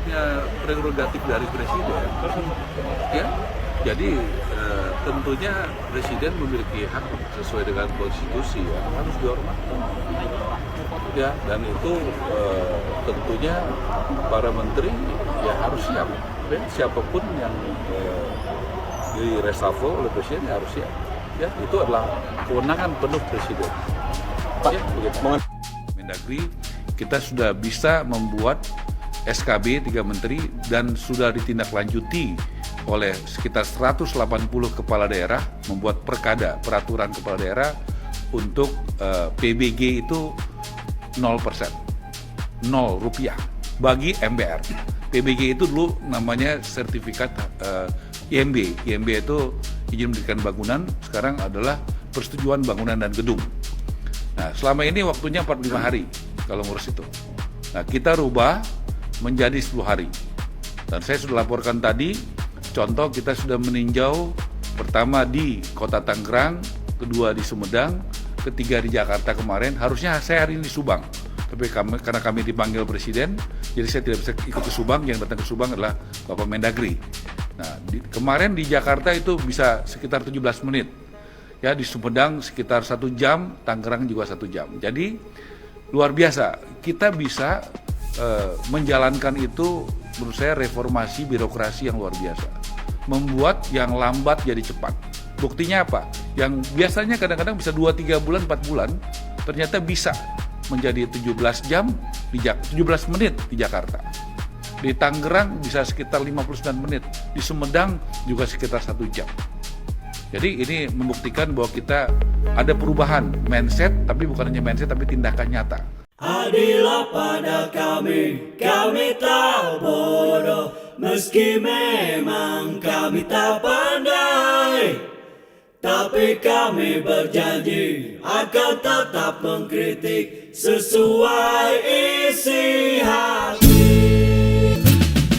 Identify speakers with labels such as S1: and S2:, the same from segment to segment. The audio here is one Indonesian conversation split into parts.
S1: haknya prerogatif dari presiden. Ya, jadi tentunya presiden memiliki hak sesuai dengan konstitusi ya, harus dihormati. Ya, dan itu tentunya para menteri ya harus siap. Ya, siapapun yang di reshuffle oleh presiden ya harus siap. Ya, itu adalah kewenangan penuh presiden.
S2: Pak,
S1: ya, begitu. Mendagri kita sudah bisa membuat SKB 3 menteri dan sudah ditindaklanjuti oleh sekitar 180 kepala daerah membuat peraturan kepala daerah untuk PBG itu 0%, 0 rupiah bagi MBR. PBG itu dulu namanya sertifikat IMB. IMB itu izin mendirikan bangunan, sekarang adalah persetujuan bangunan dan gedung. Nah, selama ini waktunya 45 hari kalau ngurus itu. Nah, kita rubah menjadi 10 hari. Dan saya sudah laporkan tadi, contoh kita sudah meninjau pertama di Kota Tangerang, kedua di Sumedang, ketiga di Jakarta kemarin. Harusnya saya hari ini di Subang, tapi karena kami dipanggil Presiden, jadi saya tidak bisa ikut ke Subang. Yang datang ke Subang adalah Bapak Mendagri. Nah, kemarin di Jakarta itu bisa sekitar 17 menit. Ya, di Sumedang sekitar 1 jam, Tangerang juga 1 jam. Jadi luar biasa, kita bisa menjalankan itu. Menurut saya reformasi birokrasi yang luar biasa, membuat yang lambat jadi cepat. Buktinya apa? Yang biasanya kadang-kadang bisa 2-3 bulan, 4 bulan, ternyata bisa menjadi 17 jam, 17 menit di Jakarta. Di Tangerang bisa sekitar 59 menit, di Sumedang juga sekitar 1 jam. Jadi ini membuktikan bahwa kita ada perubahan mindset, tapi bukan hanya mindset, tapi tindakan nyata.
S3: Adillah pada kami tak bodoh, meski memang kami tak pandai, tapi kami berjanji akan tetap mengkritik sesuai isi hati.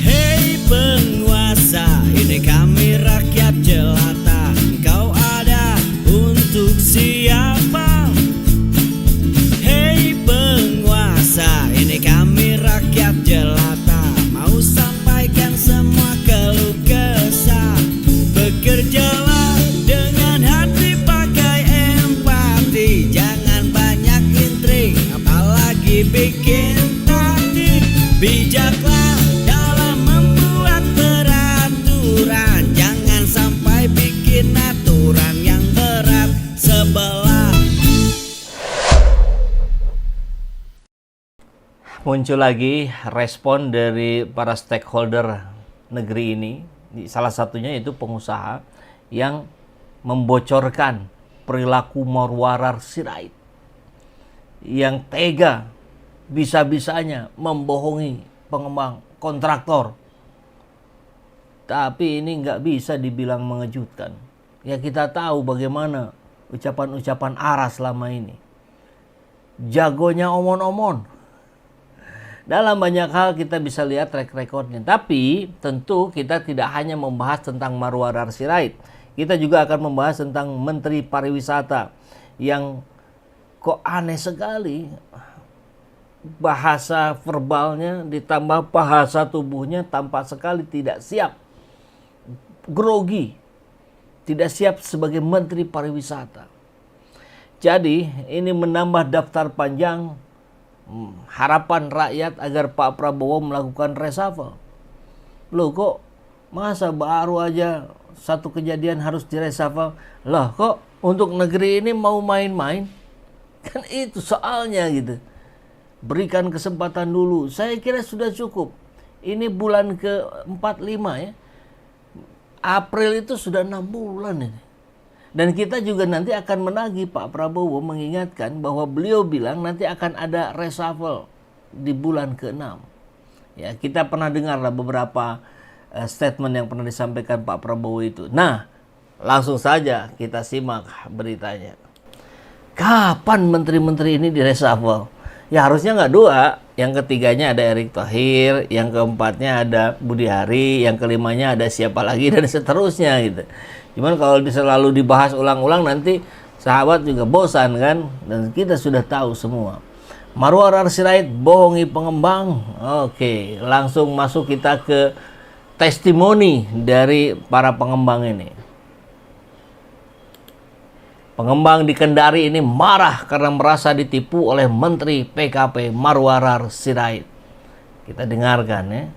S3: Hei penguasa, ini kami rakyat jelata, engkau ada untuk siapa? Ini kami rakyat jelata, mau sampaikan semua keluh kesah. Bekerjalah dengan hati, pakai empati, jangan banyak intrik, apalagi bikin taktik. Bijaklah dalam membuat peraturan, jangan sampai bikin aturan yang berat sebelah.
S2: Muncul lagi respon dari para stakeholder negeri ini, salah satunya itu pengusaha yang membocorkan perilaku Marwarar Sirait yang tega bisa-bisanya membohongi pengembang kontraktor. Tapi ini nggak bisa dibilang mengejutkan. Ya, kita tahu bagaimana ucapan-ucapan Ara selama ini. Jagonya omon-omon. Dalam banyak hal kita bisa lihat track recordnya. Tapi tentu kita tidak hanya membahas tentang Marwarar Sirait. Kita juga akan membahas tentang Menteri Pariwisata yang kok aneh sekali. Bahasa verbalnya ditambah bahasa tubuhnya tampak sekali tidak siap. Grogi. Tidak siap sebagai Menteri Pariwisata. Jadi ini menambah daftar panjang harapan rakyat agar Pak Prabowo melakukan reshuffle. Loh, kok masa baru aja satu kejadian harus direshuffle? Lah, kok untuk negeri ini mau main-main? Kan itu soalnya gitu. Berikan kesempatan dulu. Saya kira sudah cukup. Ini bulan ke-45 ya. April itu sudah 6 bulan ini. Dan kita juga nanti akan menagih Pak Prabowo, mengingatkan bahwa beliau bilang nanti akan ada reshuffle di bulan ke-6. Ya, kita pernah dengar lah beberapa statement yang pernah disampaikan Pak Prabowo itu. Nah, langsung saja kita simak beritanya. Kapan menteri-menteri ini di reshuffle? Ya harusnya nggak 2. Yang ketiganya ada Erick Thohir, yang keempatnya ada Budi Hari, yang kelimanya ada siapa lagi, dan seterusnya gitu. Cuman kalau selalu dibahas ulang-ulang nanti sahabat juga bosan kan, dan kita sudah tahu semua. Marwar Sirait bohongi pengembang. Oke, langsung masuk kita ke testimoni dari para pengembang ini. Pengembang di Kendari ini marah karena merasa ditipu oleh Menteri PKP Marwar Sirait. Kita dengarkan ya.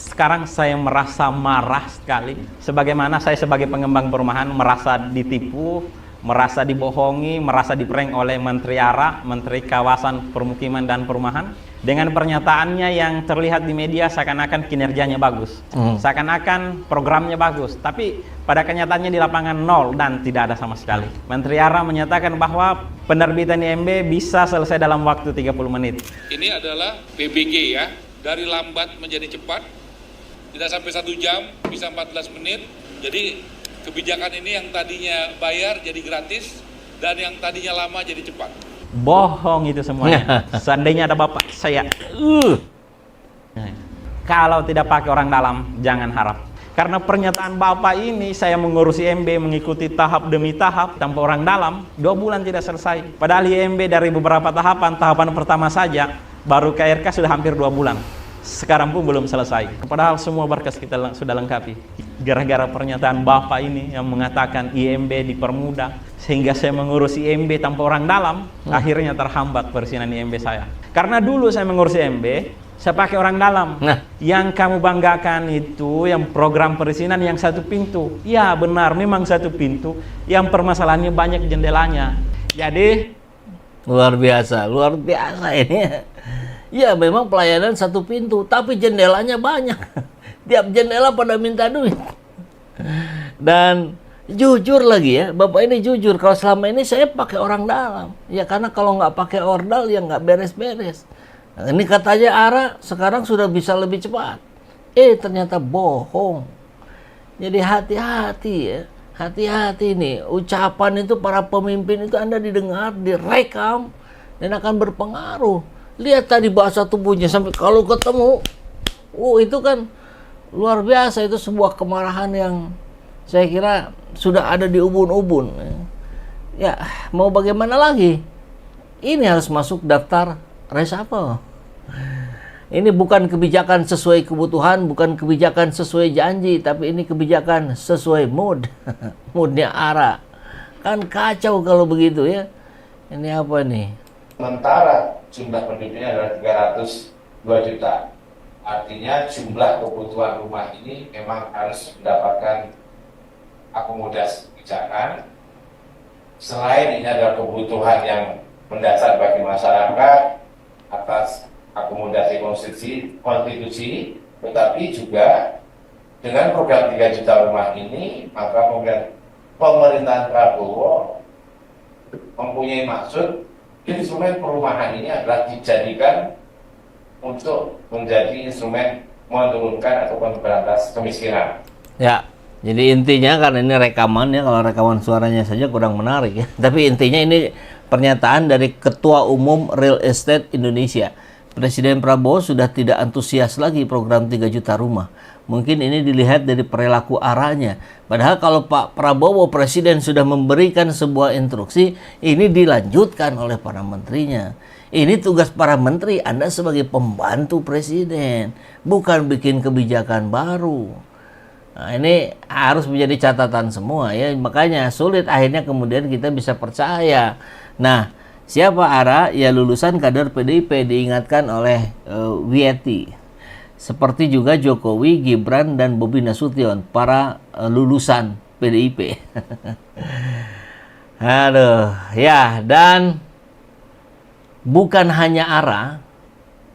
S4: Sekarang saya merasa marah sekali. Sebagaimana saya sebagai pengembang perumahan merasa ditipu, merasa dibohongi, merasa diprank oleh Menteri ARA, Menteri Kawasan Permukiman dan Perumahan. Dengan pernyataannya yang terlihat di media seakan-akan kinerjanya bagus, seakan-akan programnya bagus, tapi pada kenyataannya di lapangan nol dan tidak ada sama sekali. Menteri ARA menyatakan bahwa penerbitan IMB bisa selesai dalam waktu 30 menit.
S1: Ini adalah PBG ya, dari lambat menjadi cepat, tidak sampai 1 jam, bisa 14 menit. Jadi kebijakan ini yang tadinya bayar jadi gratis, dan yang tadinya lama jadi cepat.
S4: Bohong itu semuanya. Seandainya ada bapak saya, kalau tidak pakai orang dalam, jangan harap. Karena pernyataan bapak ini, saya mengurusi IMB mengikuti tahap demi tahap tanpa orang dalam, 2 bulan tidak selesai. Padahal IMB dari beberapa tahapan pertama saja, baru ke RK sudah hampir 2 bulan. Sekarang pun belum selesai. Padahal semua berkas kita sudah lengkapi. Gara-gara pernyataan bapak ini yang mengatakan IMB dipermudah, sehingga saya mengurus IMB tanpa orang dalam, akhirnya terhambat perizinan IMB saya. Karena dulu saya mengurus IMB, saya pakai orang dalam. Yang kamu banggakan itu yang program perizinan yang 1 pintu. Ya benar, memang 1 pintu. Yang permasalahannya banyak jendelanya. Jadi
S2: luar biasa ini. Ya memang pelayanan 1 pintu, tapi jendelanya banyak. Tiap jendela pada minta duit. Dan jujur lagi ya, Bapak ini jujur, kalau selama ini saya pakai orang dalam. Ya karena kalau nggak pakai ordal ya nggak beres-beres. Nah, ini katanya ARA sekarang sudah bisa lebih cepat. Ternyata bohong. Jadi hati-hati ya. Hati-hati nih, ucapan itu para pemimpin itu Anda didengar, direkam, dan akan berpengaruh. Lihat tadi bahasa tubuhnya sampai kalau ketemu, itu kan luar biasa, itu sebuah kemarahan yang saya kira sudah ada di ubun-ubun. Ya, mau bagaimana lagi? Ini harus masuk daftar reshuffle. Ini bukan kebijakan sesuai kebutuhan, bukan kebijakan sesuai janji, tapi ini kebijakan sesuai mood. Moodnya ARA. Kan kacau kalau begitu ya. Ini apa nih?
S5: Sementara jumlah penduduknya adalah 302 juta. Artinya jumlah kebutuhan rumah ini memang harus mendapatkan akomodasi kebijakan. Selain ini adalah kebutuhan yang mendasar bagi masyarakat atas akomodasi konstitusi, tetapi juga dengan program 3 juta rumah ini, maka pemerintahan Prabowo mempunyai maksud instrumen perumahan ini adalah dijadikan untuk menjadi instrumen menurunkan atau memberantas kemiskinan.
S2: Ya, jadi intinya kan ini rekaman ya, kalau rekaman suaranya saja kurang menarik ya. Tapi intinya ini pernyataan dari Ketua Umum Real Estate Indonesia. Presiden Prabowo sudah tidak antusias lagi program 3 juta rumah. Mungkin ini dilihat dari perilaku ARA-nya. Padahal kalau Pak Prabowo Presiden sudah memberikan sebuah instruksi, ini dilanjutkan oleh para menterinya. Ini tugas para menteri, Anda sebagai pembantu Presiden, bukan bikin kebijakan baru. Nah, ini harus menjadi catatan semua ya. Makanya sulit akhirnya kemudian kita bisa percaya. Nah, siapa ARA? Ya lulusan kader PDIP, diingatkan oleh Wieti. Seperti juga Jokowi, Gibran, dan Bobi Nasution, para lulusan PDIP. Aduh, ya, dan bukan hanya ARA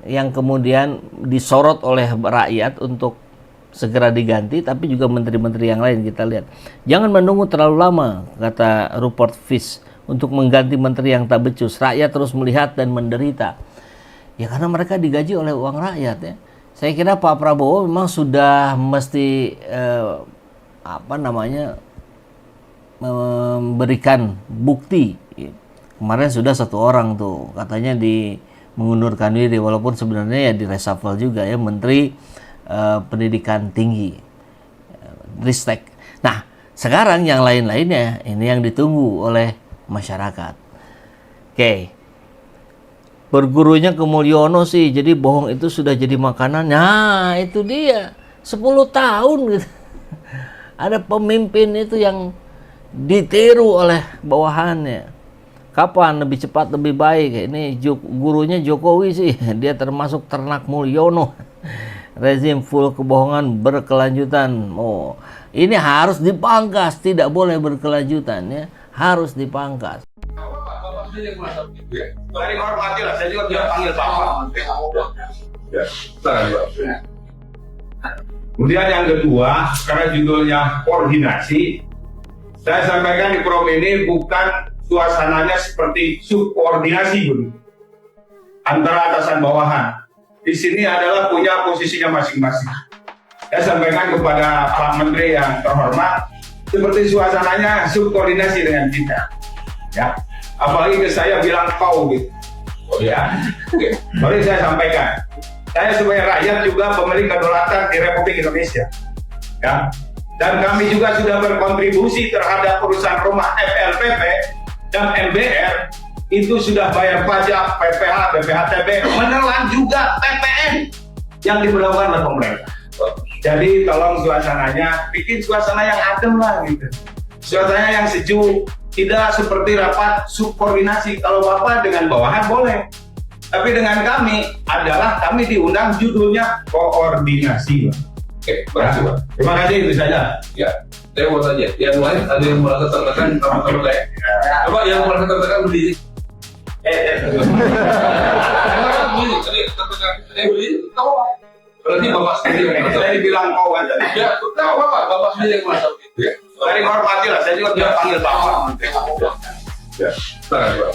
S2: yang kemudian disorot oleh rakyat untuk segera diganti, tapi juga menteri-menteri yang lain. Kita lihat. Jangan menunggu terlalu lama, kata Rupert Fish, untuk mengganti menteri yang tak becus. Rakyat terus melihat dan menderita. Ya karena mereka digaji oleh uang rakyat ya. Saya kira Pak Prabowo memang sudah mesti memberikan bukti. Kemarin sudah 1 orang tuh katanya mengundurkan diri, walaupun sebenarnya ya di reshuffle juga ya, Menteri Pendidikan Tinggi, Ristek. Nah sekarang yang lain-lainnya ini yang ditunggu oleh masyarakat. Oke. Bergurunya ke Mulyono sih, jadi bohong itu sudah jadi makanan. Nah, itu dia. 10 tahun gitu. Ada pemimpin itu yang ditiru oleh bawahannya. Kapan lebih cepat lebih baik? Ini gurunya Jokowi sih, dia termasuk ternak Mulyono. Rezim full kebohongan berkelanjutan. Oh, ini harus dipangkas, tidak boleh berkelanjutan ya, harus dipangkas.
S6: Dari hormati lah, saya juga tidak panggil Bapak. Kemudian yang kedua, karena judulnya koordinasi, saya sampaikan di forum ini bukan suasananya seperti subordinasi antara atasan bawahan. Di sini adalah punya posisinya masing-masing. Saya sampaikan kepada Pak Menteri yang terhormat, seperti suasananya subordinasi dengan kita. Ya, apalagi ke saya bilang kau gitu. Oh ya, oke. Mari saya sampaikan. Saya sebagai rakyat juga pemilik kedaulatan di Republik Indonesia. Ya. Dan kami juga sudah berkontribusi terhadap perusahaan rumah FLPP dan MBR, itu sudah bayar pajak, PPH, BPHTB, menelan juga PPN yang diberlakukan oleh pemerintah. Jadi tolong suasananya, bikin suasana yang adem lah gitu. Suasana yang sejuk, tidak seperti rapat subordinasi. Kalau Bapak dengan bawahan boleh. Tapi dengan kami adalah kami diundang judulnya koordinasi.
S1: Oke, makasih Pak.
S6: Terima kasih, itu saja.
S1: Ya, saya mau tanya, yang lain ada yang merasa tertekan sama saya? Coba yang merasa tertekan berdiri. Berdiri, berdiri. Berarti Bapak sendiri yang merasa.
S6: Saya dibilang kau kan tadi.
S1: Ya, tahu Bapak sendiri yang merasa. Ya.
S6: Dari hormati lah, saya juga tidak panggil Bapak.
S1: Ya, silakan Pak.